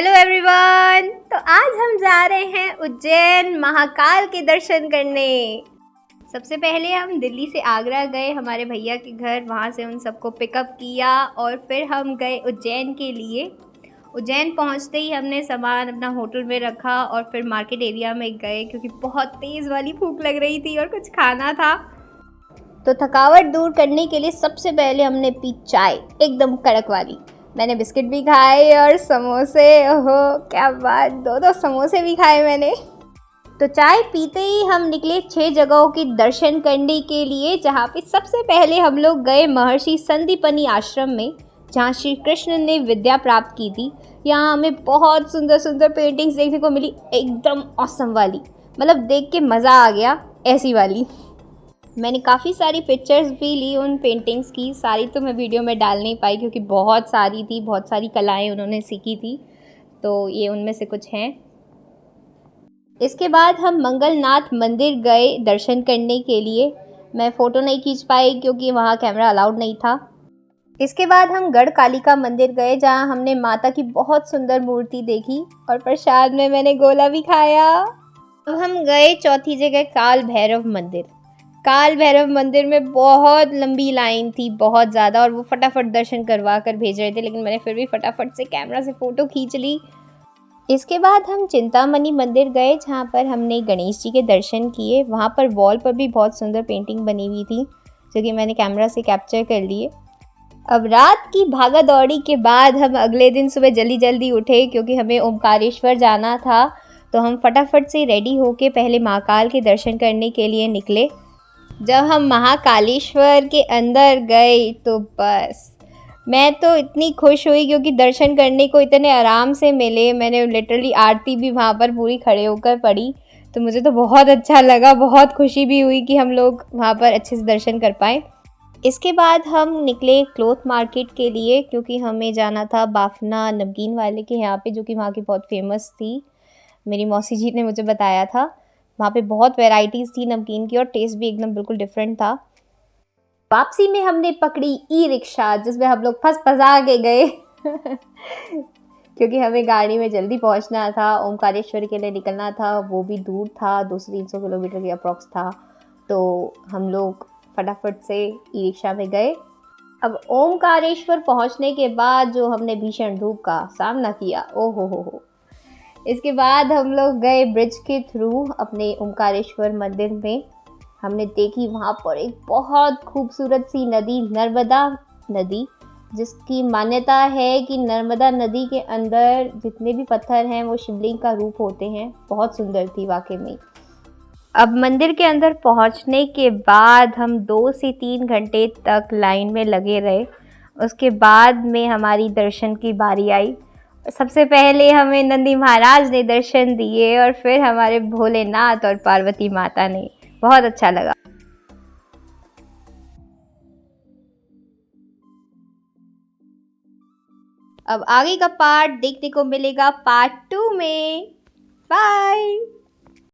Hello everyone. तो आज हम जा रहे हैं उज्जैन महाकाल के दर्शन करने। सबसे पहले हम दिल्ली से आगरा गए हमारे भैया के घर, वहाँ से उन सबको पिकअप किया और फिर हम गए उज्जैन के लिए। उज्जैन पहुँचते ही हमने सामान अपना होटल में रखा और फिर मार्केट एरिया में गए क्योंकि बहुत तेज़ वाली भूख लग रही थी और कुछ खाना था। तो थकावट दूर करने के लिए सबसे पहले हमने पी चाय, एकदम कड़क वाली। मैंने बिस्किट भी खाए और समोसे, ओहो क्या बात, दो समोसे भी खाए मैंने। तो चाय पीते ही हम निकले 6 जगहों की दर्शन करने के लिए, जहाँ पे सबसे पहले हम लोग गए महर्षि संदीपनी आश्रम में, जहाँ श्री कृष्ण ने विद्या प्राप्त की थी। यहाँ हमें बहुत सुंदर सुंदर पेंटिंग्स देखने को मिली, एकदम ऑसम वाली, मतलब देख के मज़ा आ गया ऐसी वाली। मैंने काफ़ी सारी पिक्चर्स भी ली उन पेंटिंग्स की, सारी तो मैं वीडियो में डाल नहीं पाई क्योंकि बहुत सारी थी, बहुत सारी कलाएं उन्होंने सीखी थी, तो ये उनमें से कुछ हैं। इसके बाद हम मंगलनाथ मंदिर गए दर्शन करने के लिए। मैं फ़ोटो नहीं खींच पाई क्योंकि वहाँ कैमरा अलाउड नहीं था। इसके बाद हम गढ़ कालिका मंदिर गए, जहाँ हमने माता की बहुत सुंदर मूर्ति देखी और प्रसाद में मैंने गोला भी खाया। अब हम गए चौथी जगह काल भैरव मंदिर। काल भैरव मंदिर में बहुत लंबी लाइन थी, बहुत ज़्यादा, और वो फटाफट दर्शन करवा कर भेज रहे थे, लेकिन मैंने फिर भी फटाफट से कैमरा से फ़ोटो खींच ली। इसके बाद हम चिंतामणि मंदिर गए, जहाँ पर हमने गणेश जी के दर्शन किए। वहाँ पर वॉल पर भी बहुत सुंदर पेंटिंग बनी हुई थी, जो कि मैंने कैमरा से कैप्चर कर लिए। अब रात की भागा दौड़ी के बाद हम अगले दिन सुबह जल्दी जल्दी उठे क्योंकि हमें ओमकारेश्वर जाना था। तो हम फटाफट से रेडी होके पहले महाकाल के दर्शन करने के लिए निकले। जब हम महाकालेश्वर के अंदर गए तो बस मैं तो इतनी खुश हुई क्योंकि दर्शन करने को इतने आराम से मिले। मैंने लिटरली आरती भी वहाँ पर पूरी खड़े होकर पढ़ी, तो मुझे तो बहुत अच्छा लगा, बहुत खुशी भी हुई कि हम लोग वहाँ पर अच्छे से दर्शन कर पाए। इसके बाद हम निकले क्लॉथ मार्केट के लिए क्योंकि हमें जाना था बाफना नमकीन वाले के यहाँ पे, जो कि वहाँ की बहुत फेमस थी। मेरी मौसी जी ने मुझे बताया था। वहाँ पे बहुत वैरायटीज़ थी नमकीन की और टेस्ट भी एकदम बिल्कुल डिफरेंट था। वापसी में हमने पकड़ी ई रिक्शा, जिसमें हम लोग फंसा के गए क्योंकि हमें गाड़ी में जल्दी पहुँचना था, ओमकारेश्वर के लिए निकलना था। वो भी दूर था, 200-300 किलोमीटर के अप्रॉक्स था। तो हम लोग फटाफट से ई रिक्शा में गए। अब ओमकारेश्वर पहुँचने के बाद जो हमने भीषण धूप का सामना किया, ओ हो। इसके बाद हम लोग गए ब्रिज के थ्रू अपने ओमकारेश्वर मंदिर में। हमने देखी वहाँ पर एक बहुत खूबसूरत सी नदी, नर्मदा नदी, जिसकी मान्यता है कि नर्मदा नदी के अंदर जितने भी पत्थर हैं वो शिवलिंग का रूप होते हैं। बहुत सुंदर थी वाकई में। अब मंदिर के अंदर पहुँचने के बाद हम 2 से 3 घंटे तक लाइन में लगे रहे। उसके बाद में हमारी दर्शन की बारी आई। सबसे पहले हमें नंदी महाराज ने दर्शन दिए और फिर हमारे भोलेनाथ और पार्वती माता ने। बहुत अच्छा लगा। अब आगे का पार्ट देखने को मिलेगा पार्ट 2 में। बाय।